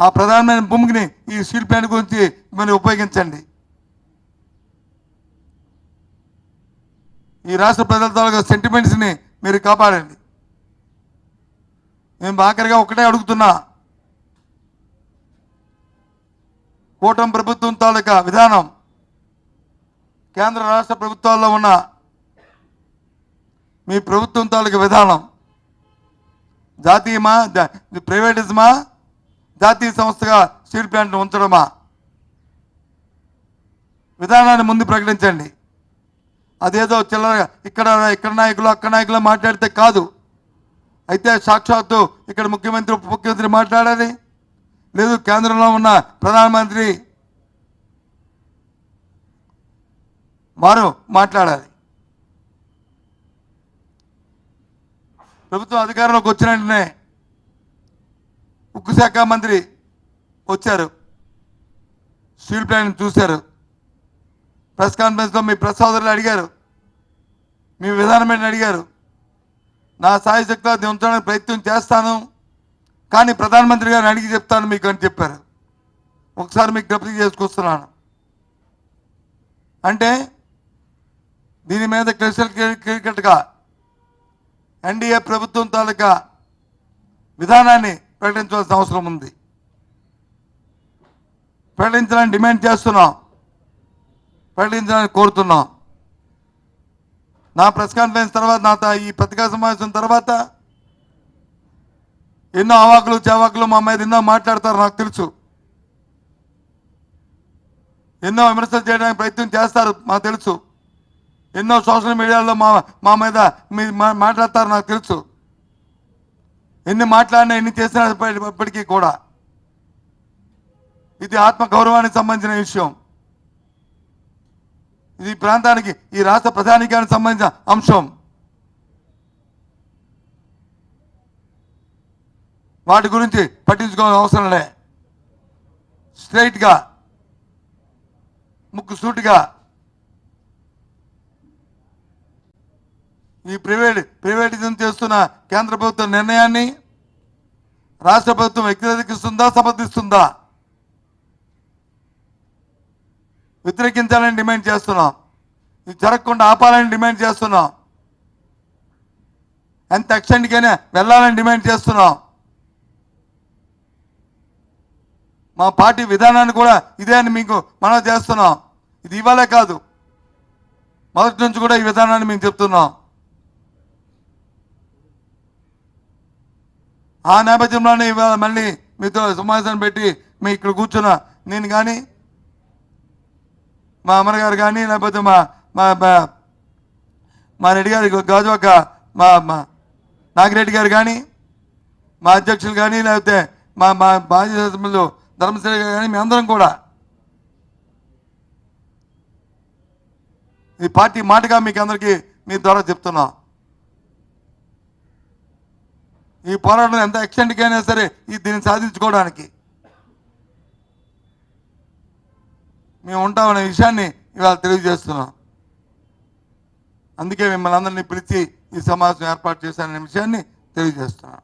ఆ ప్రధానమైన భూమిని ఈ స్టీల్ ప్లాంట్ గురించి మీరు ఉపయోగించండి. ఈ రాష్ట్ర ప్రజల తాలూకా సెంటిమెంట్స్ని మీరు కాపాడండి. నేను ఆఖరిగా ఒకటే అడుగుతున్నా, కూటమి ప్రభుత్వం తాలూకా విధానం కేంద్ర రాష్ట్ర ప్రభుత్వాల్లో ఉన్న మీ ప్రభుత్వం తాలూకా విధానం జాతీయమా, ప్రైవేటిజమా, జాతీయ సంస్థగా స్టీల్ ప్లాంట్ ఉంచడమా? విధానాన్ని ముందు ప్రకటించండి. అదేదో చిల్లర ఇక్కడ నాయకులు అక్కడ నాయకులు మాట్లాడితే కాదు. అయితే సాక్షాత్తు ఇక్కడ ముఖ్యమంత్రి ఉప ముఖ్యమంత్రి మాట్లాడాలి, లేదు కేంద్రంలో ఉన్న ప్రధానమంత్రి వారు మాట్లాడాలి. ప్రభుత్వం అధికారంలోకి వచ్చిన వెంటనే ఉక్కు శాఖ మంత్రి వచ్చారు, స్టీల్ ప్లాంట్ చూశారు. ప్రెస్ కాన్ఫరెన్స్లో మీ ప్రెస్ సోదరులు అడిగారు, మీ విధానం ఏంటని అడిగారు. నా సాయశక్తిని ఉంచడానికి ప్రయత్నం చేస్తాను, కానీ ప్రధానమంత్రి గారిని అడిగి చెప్తాను మీకు అని చెప్పారు. ఒకసారి మీకు జ్ఞప్తి చేసుకొస్తున్నాను. అంటే దీని మీద క్రిస్టల్ క్లియర్‌గా ఎన్డీఏ ప్రభుత్వం తాలూకా విధానాన్ని ప్రకటించవలసిన అవసరం ఉంది. ప్రకటించాలని డిమాండ్ చేస్తున్నాం, ప్రకటించాలని కోరుతున్నాం. నా ప్రెస్ కాన్ఫరెన్స్ తర్వాత, ఈ పత్రికా సమావేశం తర్వాత ఎన్నో అవాకులు చవాకులు మా మీద ఎన్నో మాట్లాడతారు, నాకు తెలుసు. ఎన్నో విమర్శలు చేయడానికి ప్రయత్నం చేస్తారు, మాకు తెలుసు. ఎన్నో సోషల్ మీడియాలో మా మీద మాట్లాడతారు, నాకు తెలుసు. ఎన్ని మాట్లాడినా ఎన్ని చేసినా ఇప్పటికీ కూడా ఇది ఆత్మగౌరవానికి సంబంధించిన విషయం. ఇది ప్రాంతానికి, ఈ రాష్ట్ర ప్రజానీకానికి సంబంధించిన అంశం. వాటి గురించి పట్టించుకోవాల్సిన అవసరం లే. స్ట్రైట్గా ముక్కు సూటిగా ఈ ప్రైవేటిజం చేస్తున్న కేంద్ర ప్రభుత్వ నిర్ణయాన్ని రాష్ట్ర ప్రభుత్వం వ్యతిరేకిస్తుందా, సమర్థిస్తుందా? వ్యతిరేకించాలని డిమాండ్ చేస్తున్నాం. ఇది జరగకుండా ఆపాలని డిమాండ్ చేస్తున్నాం. ఎంత ఎక్స్టెంట్కైనా వెళ్ళాలని డిమాండ్ చేస్తున్నాం. మా పార్టీ విధానాన్ని కూడా ఇదే అని మీకు మనం చేస్తున్నాం. ఇది ఇవాళే కాదు, మొదటి నుంచి కూడా ఈ విధానాన్ని మేము చెప్తున్నాం. ఆ నేపథ్యంలోనే ఇవాళ మళ్ళీ మీతో సమావేశాన్ని పెట్టి మీ ఇక్కడ కూర్చున్న నేను కానీ, మా అమర్ గారు కానీ, లేకపోతే మా రెడ్డి గారి గాజువాక మా నాగిరెడ్డి గారు కానీ, మా అధ్యక్షులు కానీ, లేకపోతే మా మాజీ సభ్యులు ధర్మశ్రీ గారు కానీ, మీ అందరం కూడా ఈ పార్టీ మాటగా మీకు అందరికీ మీ ద్వారా చెప్తున్నాం. ఈ పోరాటం ఎంత ఎక్స్టెంట్కైనా సరే దీన్ని సాధించుకోవడానికి మేము ఉంటామనే విషయాన్ని ఇవాళ తెలియజేస్తున్నాం. అందుకే మిమ్మల్ని అందరినీ పిలిచి ఈ సమావేశం ఏర్పాటు చేశాననే విషయాన్ని తెలియజేస్తున్నాం.